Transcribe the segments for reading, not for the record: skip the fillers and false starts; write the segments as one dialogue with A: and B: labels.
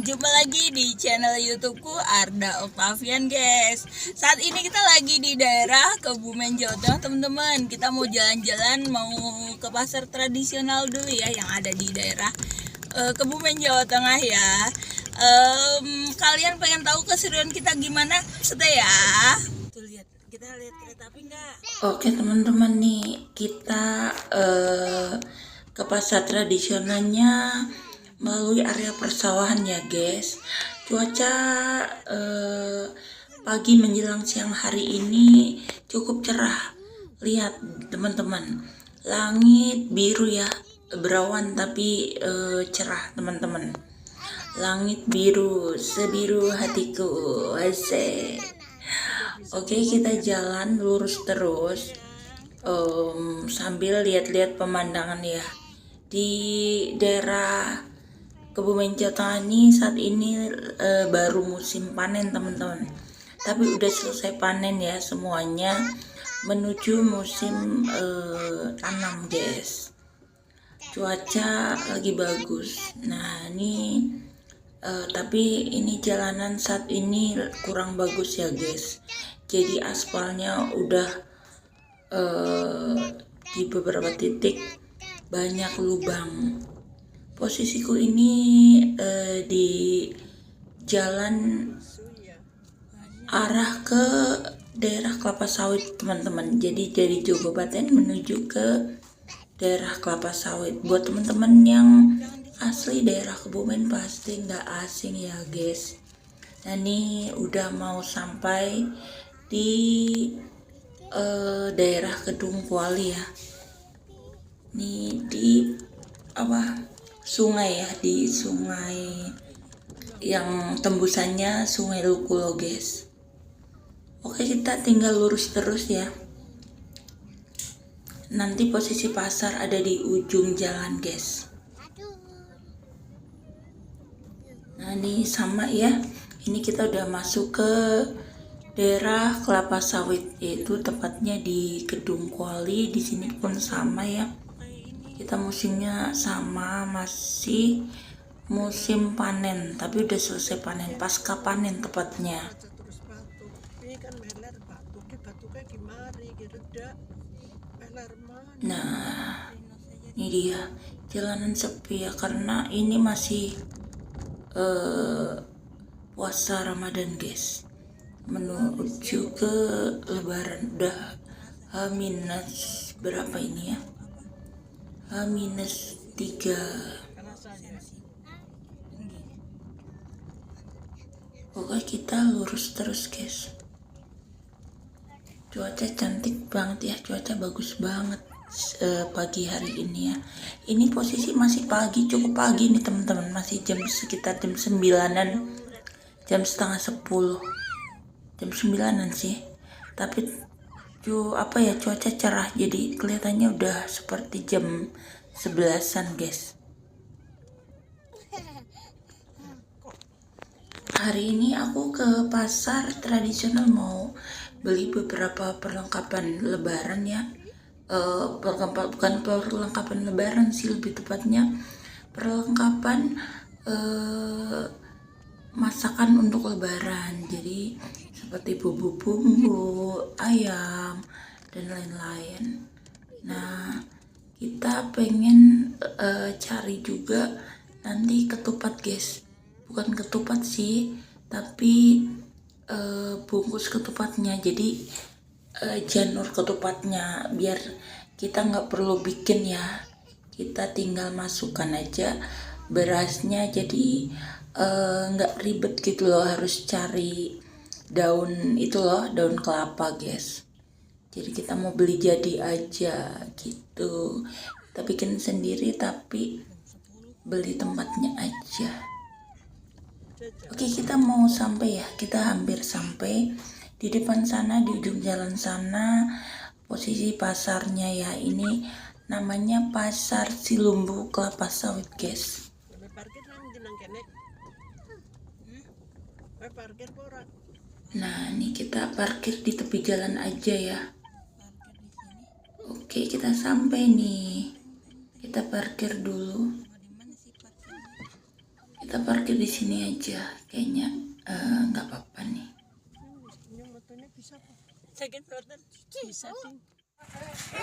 A: Jumpa lagi di channel YouTubeku Arda Octavian, guys. Saat ini kita lagi di daerah Kebumen, Jawa Tengah, teman-teman. Kita mau jalan-jalan, mau ke pasar tradisional dulu ya, yang ada di daerah Kebumen, Jawa Tengah ya. Kalian pengen tahu keseruan kita gimana? Stay ya. Tuh lihat, kita lihat kereta api nggak?
B: Oke teman-teman, nih kita ke pasar tradisionalnya melalui area persawahan ya guys. Cuaca pagi menjelang siang hari ini cukup cerah. Lihat teman-teman, langit biru ya, berawan tapi cerah teman-teman. Langit biru, sebiru hatiku, asik. Oke, kita jalan lurus terus sambil lihat-lihat pemandangan ya. Di daerah Kebumen Jawa Tengah ini saat ini baru musim panen teman-teman. Tapi udah selesai panen ya semuanya, menuju musim tanam guys. Cuaca lagi bagus. Nah ini tapi ini jalanan saat ini kurang bagus ya guys. Jadi aspalnya udah di beberapa titik banyak lubang. Posisiku ini di jalan arah ke daerah Kelapa Sawit teman-teman. Jadi dari Jogobaten menuju ke daerah Kelapa Sawit. Buat teman-teman yang asli daerah Kebumen pasti nggak asing ya guys. Nah ini udah mau sampai di daerah Kedung Kuali ya. Ini di sungai ya, di sungai yang tembusannya Sungai Lukulo guys. Oke, kita tinggal lurus terus ya. Nanti posisi pasar ada di ujung jalan guys. Nah ini sama ya, ini kita udah masuk ke daerah Kelapa Sawit, yaitu tepatnya di Kedung Kuali. Di sini pun sama ya, kita musimnya sama, masih musim panen, tapi udah selesai panen, pasca panen tepatnya. Nah ini dia, jalanan sepi ya, karena ini masih puasa Ramadan guys, menuju ke Lebaran. Udah H- berapa ini ya, H-3. Pokoknya kita lurus terus guys. Cuaca cantik banget ya, cuaca bagus banget pagi hari ini ya. Ini posisi masih pagi, cukup pagi nih teman-teman, masih sekitar jam 9-an, jam setengah 10, jam 9-an sih. Tapi cuaca cerah, jadi kelihatannya udah seperti jam 11-an guys. Hari ini aku ke pasar tradisional mau beli beberapa perlengkapan lebaran ya. Bukan perlengkapan lebaran sih, lebih tepatnya perlengkapan masakan untuk lebaran. Jadi seperti bumbu-bumbu, ayam, dan lain-lain. Nah kita pengen cari juga nanti ketupat guys. Bukan ketupat sih, tapi bungkus ketupatnya. Jadi janur ketupatnya, biar kita nggak perlu bikin ya, kita tinggal masukkan aja berasnya. Jadi nggak ribet gitu loh, harus cari daun itu loh, daun kelapa guys. Jadi kita mau beli jadi aja gitu, kita bikin sendiri tapi beli tempatnya aja. Oke, kita mau sampai ya, kita hampir sampai. Di depan sana, di ujung jalan sana, posisi pasarnya ya, ini namanya Pasar Silumbu Kelapa Sawit guys. Nah ini kita parkir di tepi jalan aja ya. Oke, kita sampai nih, kita parkir dulu. Kita parkir di sini aja, kayaknya nggak apa-apa nih.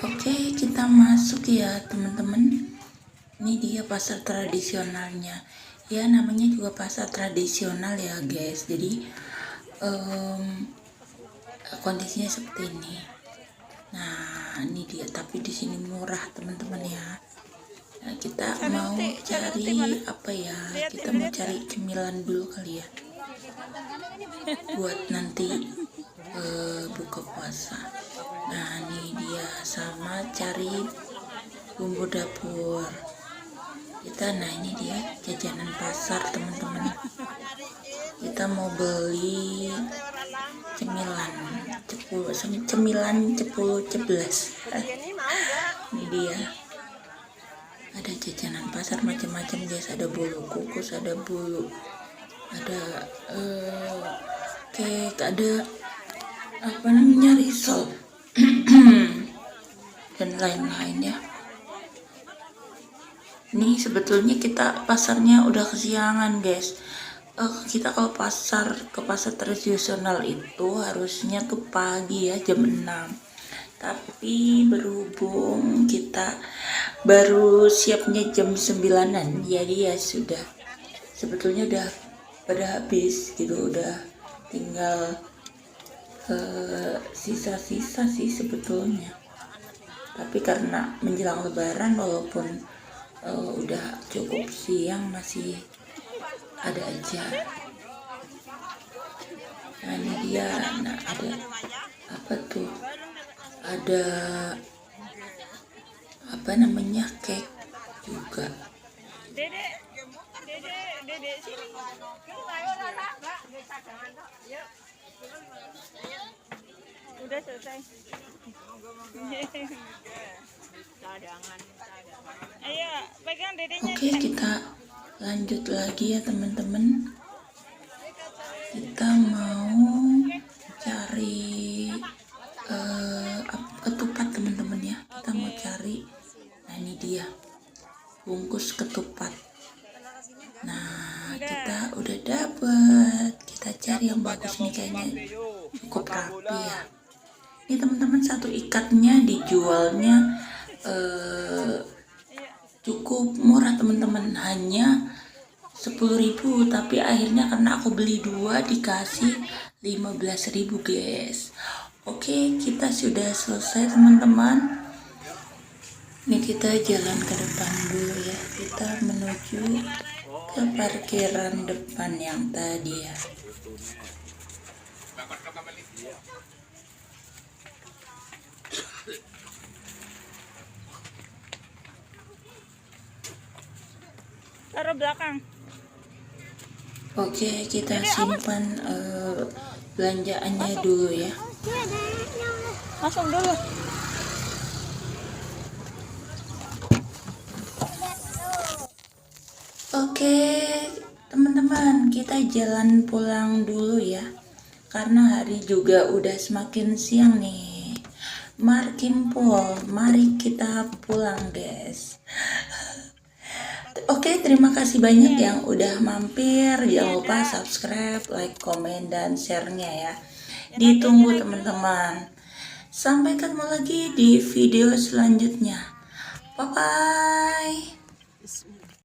B: Oke, kita masuk ya teman-teman. Ini dia pasar tradisionalnya. Ya namanya juga pasar tradisional ya guys. Jadi kondisinya seperti ini. Nah ini dia, tapi di sini murah teman-teman ya. Nah, kita mau cari apa ya? Kita mau cari cemilan dulu kali ya, buat nanti buka puasa. Nah ini dia, sama cari bumbu dapur kita. Nah ini dia jajanan pasar teman-teman. Kita mau beli cemilan cepul ceplas. Ini dia, ada jajanan pasar macam-macam guys. Ada bolu kukus, ada bolu, ada cake, ada apa namanya risol dan lain-lain ya. Ini sebetulnya kita pasarnya udah kesiangan guys. Kita kalau ke pasar tradisional itu harusnya tuh pagi ya, jam 6. Tapi berhubung kita baru siapnya jam 9-an, jadi ya sudah, sebetulnya udah pada habis gitu, udah tinggal sisa-sisa sih sebetulnya. Tapi karena menjelang lebaran, walaupun udah cukup siang, masih ada aja. Nah ini dia. Nah ada apa tuh, ada apa namanya, cake juga.
A: Dede sini. Udah selesai. Ayo pegang dedenya.
B: Oke, kita lanjut lagi ya teman-teman. Kita mau cari ketupat teman-teman ya. Kita mau cari, nah ini dia, bungkus ketupat. Nah kita udah dapet. Kita cari yang bagus nih, kayaknya cukup rapi ya. Ini teman-teman, satu ikatnya dijualnya cukup murah teman-teman, hanya 10.000, tapi akhirnya karena aku beli 2 dikasih 15.000 guys. Oke, kita sudah selesai teman-teman. Ini kita jalan ke depan dulu ya. Kita menuju ke parkiran depan yang tadi ya.
A: Taruh belakang.
B: Oke, kita simpan belanjaannya dulu ya.
A: Masuk dulu.
B: Oke, teman-teman, kita jalan pulang dulu ya. Karena hari juga udah semakin siang nih. Mari kita pulang, guys. Oke, terima kasih banyak yang udah mampir. Jangan lupa subscribe, like, komen, dan share-nya ya. Ditunggu teman-teman. Sampai ketemu lagi di video selanjutnya. Bye-bye.